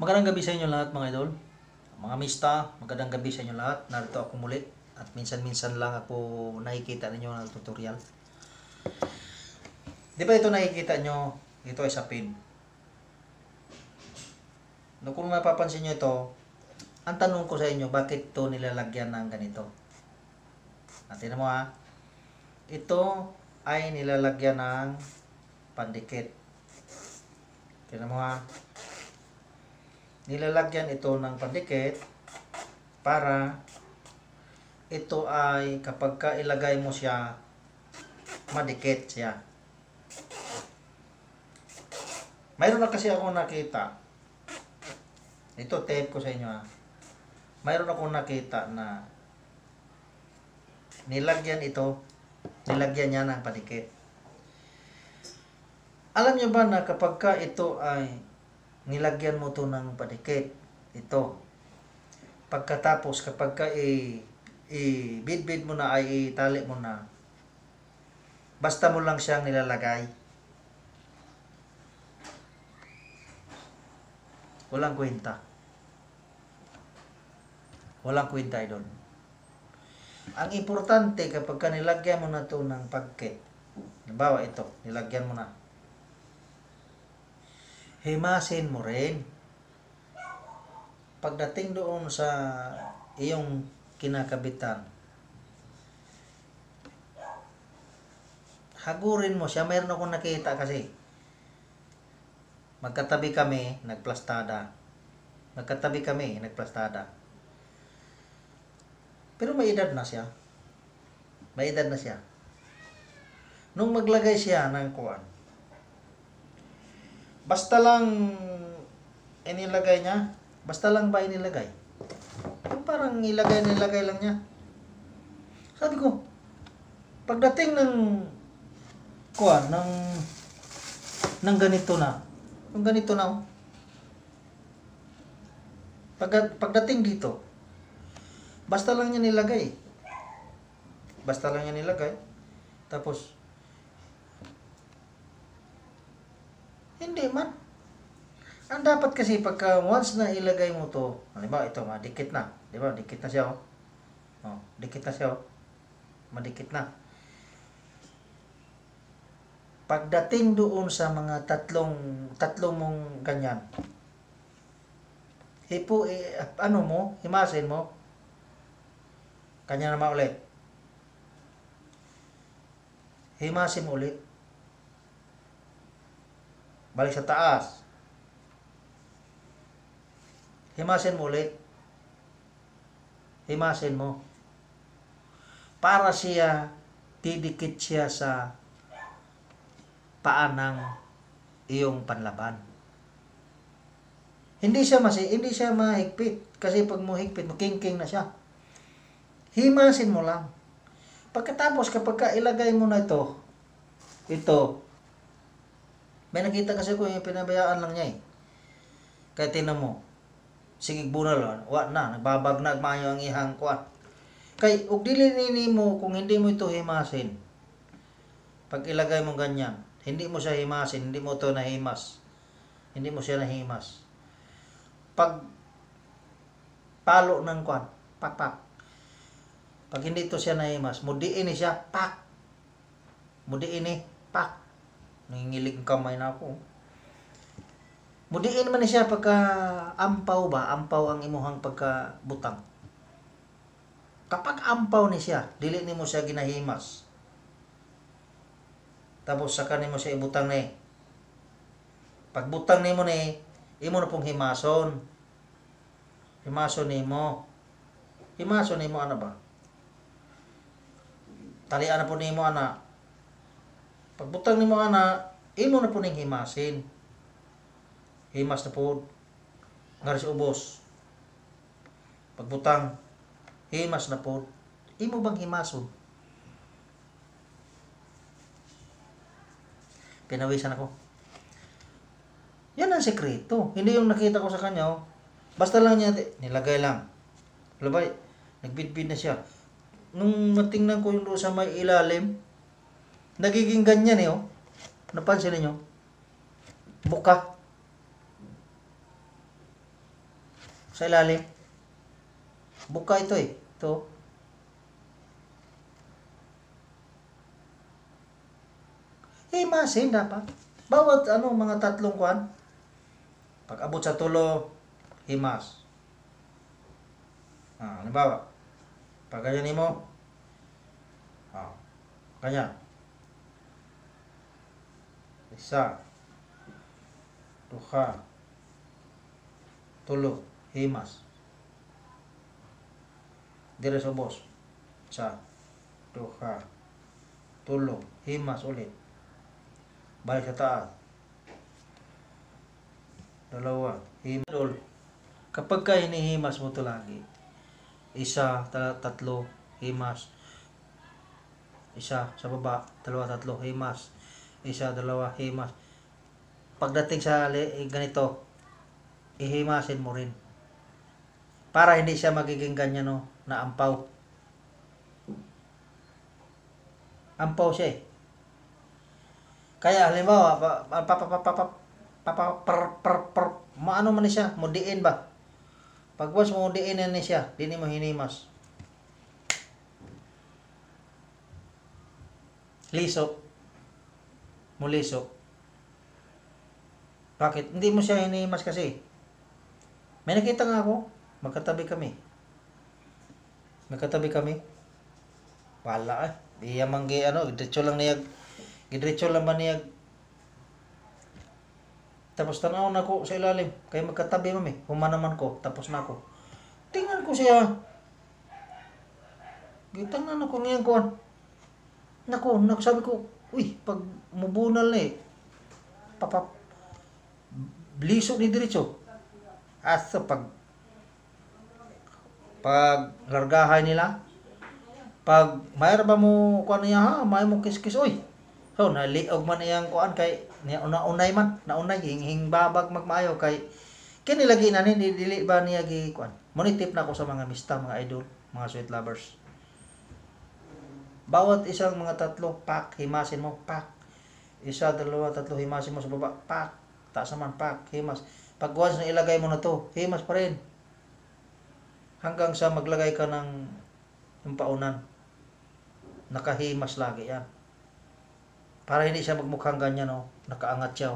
Magandang gabi sa inyo lahat mga idol. Mga mista, magandang gabi sa inyo lahat. Narito ako muli at minsan-minsan lang ako nakikita ninyo ng tutorial. Di ba ito nakikita nyo? Ito ay sapid. No, kung mapapansin nyo ito, ang tanong ko sa inyo, bakit ito nilalagyan ng ganito? Natin mo ha. Ito ay nilalagyan ng pandikit. Tignan mo ha. Nilalagyan ito ng pandikit para ito ay kapag ka ilagay mo siya, madikit siya. Mayroon na kasi ako nakita. Ito tape ko sa inyo ha. Mayroon akong nakita na nilagyan niya ng pandikit. Alam nyo ba na kapag ka ito ay nilagyan mo to ng padikit, ito, pagkatapos kapag ka i-bid mo na, ay itali mo na, basta mo lang siyang nilalagay, walang kwenta idol. Ang importante kapag ka nilagyan mo na to ng pagkit, halimbawa ito, nilagyan mo na, himasin mo rin. Pagdating doon sa iyong kinakabitan, hagurin mo siya. Mayroon akong nakita kasi. Magkatabi kami, nagplastada. Pero may edad na siya. Nung maglagay siya ng kuwan, basta lang inilagay niya, yung parang nilagay lang niya. Sabi ko, pagdating ng kuwan, ng ganito na, oh. Pagdating dito, basta lang niya nilagay. Tapos, hindi man. Ang dapat kasi pagka once na ilagay mo to, halimbawa ito, madikit na. Di ba? Dikit na siya, oh. Madikit na. Pagdating doon sa mga tatlong mong ganyan, himasin mo. Kanya naman ulit. Himasin mo ulit. Balik sa taas. Himasin mo ulit. Himasin mo. Para siya, didikit siya sa paa ng iyong panlaban. Hindi siya mahigpit. Kasi pag mo higpit, makingking na siya. Himasin mo lang. Pagkatapos, kapag ka ilagay mo na ito, may nakita kasi ko yung pinabayaan lang niya eh. Kaya tinan mo, sigig bunal, nagbabag mayo ang ihang kuwan. Kay ug dili nini mo kung hindi mo ito himasin. Pag ilagay mo ganyan, hindi mo siya himasin, hindi mo to nahimas. Hindi mo siya nahimas. Pag palo ng kuwan, pak. Pag hindi to siya nahimas, mudiin ni siya, pak. Nangingilig ang kamay na ako. Mudiin man ni siya pagka ampaw ang imuhang pagkabutang. Kapag ampaw ni siya, dili nimo siya ginahimas. Tapos saka nimo siya ibutang ni. Pagbutang nimo ni, imo na pong himason. Himason nimo ano ba? Talian na po nimo ana. Pagbutang nimo ana, imo na po ning himasin. Himas na po. Ngaris ubos. Pagbutang, himas na po. Imo bang himason? Pinawisan ako. Yan ang sekreto. Hindi yung nakita ko sa kanya. Oh. Basta lang niya, nilagay lang. Labay, nagbidbid na siya. Nung matingnan ko yung doon sa may ilalim, nagiging ganyan eh. Oh. Napansin niyo? Buka. sa ilalim. Buka ito eh. Ito. Himasin dapat. Bawat mga tatlong kuan. Pag abot sa tulo, himas. Halimbawa, pag ganyan mo, ganyan. Isa, duha, tulo, himas. Dire sa boss. Isa, duha, tulo, himas ulit. Balik sa taas. Dalawa, himas. Kapag ka hinihimas mo ito lagi, isa, tatlo, himas. Isa, sa baba, dalawa, tatlo, himas. Isa, dalawa, himas. Pagdating sa ganito, ihimasin mo rin. Para hindi siya magiging ganyan na ampaw. Ampaw siya eh. Kaya halimbawa, maano man siya, mudiin ba? Pag once mo mudiin na siya, di mo hinimas. Liso. Muliso. Bakit? Hindi mo siya hinimas kasi. May nakita nga ako, magkatabi kami. Wala eh. Di yamang diretso lang niya. Diretso lang ba niya? Tapos tanaw na ko sa ilalim. Kaya magkatabi mami. Humanaman ko. Tapos na ako. Tingnan ko siya. Gitangan ako ngayon ko. Nako, sabi ko, uy, pag mubunal na eh. Blisok ni diretso. Asa pag largahay nila. Pag mayroon ba mo kuan niya may mo kiskis oy. So naliog man iyang kuan kay naunay hing babag magmaayo kay kini lagi na ni dili ba niya gi kuan. Monitip na ko sa mga mista, mga idol, mga sweet lovers. Bawat isang mga tatlo pak himasin mo pak. Isa, dalawa, tatlo himasin mo sa baba pak. Taas naman pak himas. Pag once na ilagay mo na to, himas pa rin. Hanggang sa maglagay ka ng yung paunan. Nakahimas lagi yan. Para hindi siya magmukhang ganyan, nakaangat siya.